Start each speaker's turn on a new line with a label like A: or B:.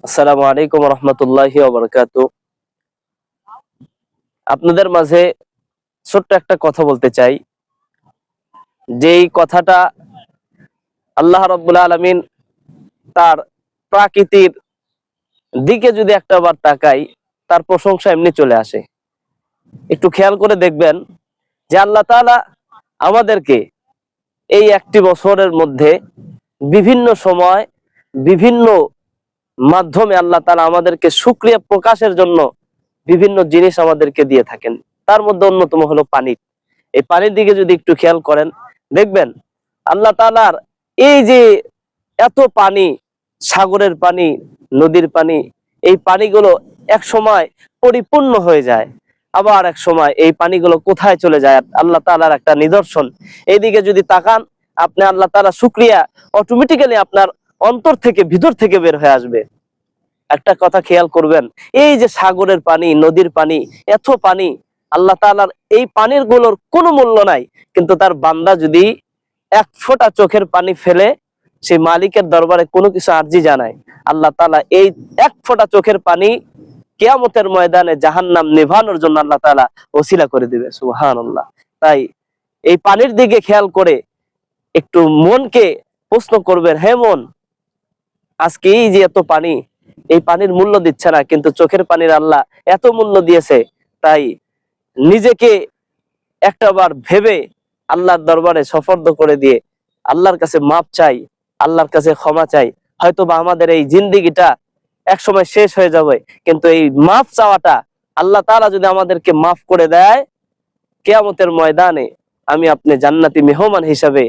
A: আসসালামু আলাইকুম রহমতুল্লাহি ওয়া বারাকাতুহু। আপনাদের মাঝে ছোট্ট একটা কথা বলতে চাই। যেই কথাটা আল্লাহ রাব্বুল আলামিন তার প্রাকৃতির দিকে যদি একটাবার তাকাই, তার প্রশংসা এমনি চলে আসে। একটু খেয়াল করে দেখবেন যে আল্লাহ তাআলা আমাদেরকে এই একটি বছরের মধ্যে বিভিন্ন সময় বিভিন্ন মাধ্যমে আল্লাহ তাআলা আমাদেরকে শুকরিয়া প্রকাশের জন্য বিভিন্ন জিনিস আমাদেরকে দিয়ে থাকেন। তার মধ্যে অন্যতম হলো পানি। এই পানির দিকে যদি একটু খেয়াল করেন, দেখবেন আল্লাহ তাআলার এই যে এত পানি, সাগরের পানি, নদীর পানি, এই পানিগুলো এক সময় পরিপূর্ণ হয়ে যায়, আবার এক সময় এই পানিগুলো কোথায় চলে যায় আল্লাহ তাআলার একটা নিদর্শন। এইদিকে যদি তাকান, আপনি আল্লাহ তাআলা শুকরিয়া অটোমেটিক্যালি আপনার অন্তর থেকে, ভিতর থেকে বের হয়ে আসবে। একটা কথা খেয়াল করবেন, এই যে সাগরের পানি, নদীর পানি, এত পানি, আল্লাহ তাআলার এই পানির গুলোর কোনো মূল্য নাই, কিন্তু তার বান্দা যদি এক ফোঁটা চোখের পানি ফেলে সেই মালিকের দরবারে কোনো কিছু আরজি জানায়, আল্লাহ তাআলা এই এক ফোঁটা চোখের পানি কিয়ামতের ময়দানে জাহান্নাম নিভানোর জন্য আল্লাহ তাআলা ওসিলা করে দিবে। সুবহানাল্লাহ। তাই এই পানির দিকে খেয়াল করে একটু মনকে প্রশ্ন করবেন, হে মন, আজকে এই যে এত পানি, এই পানির মূল্য দিচ্ছে না, কিন্তু চোখের পানির আল্লাহ এত মূল্য দিয়েছে। তাই নিজেকে একটাবার ভেবে আল্লাহর দরবারে সফর্দ করে দিয়ে আল্লাহর কাছে মাপ চাই, আল্লাহর কাছে ক্ষমা চাই। হয়তোবা আমাদের এই জিন্দিগিটা এক সময় শেষ হয়ে যাবে, কিন্তু এই মাপ চাওয়াটা, আল্লাহ তাআলা যদি আমাদেরকে মাফ করে দেয়, কিয়ামতের ময়দানে আমি আপনি জান্নাতি মেহমান হিসাবে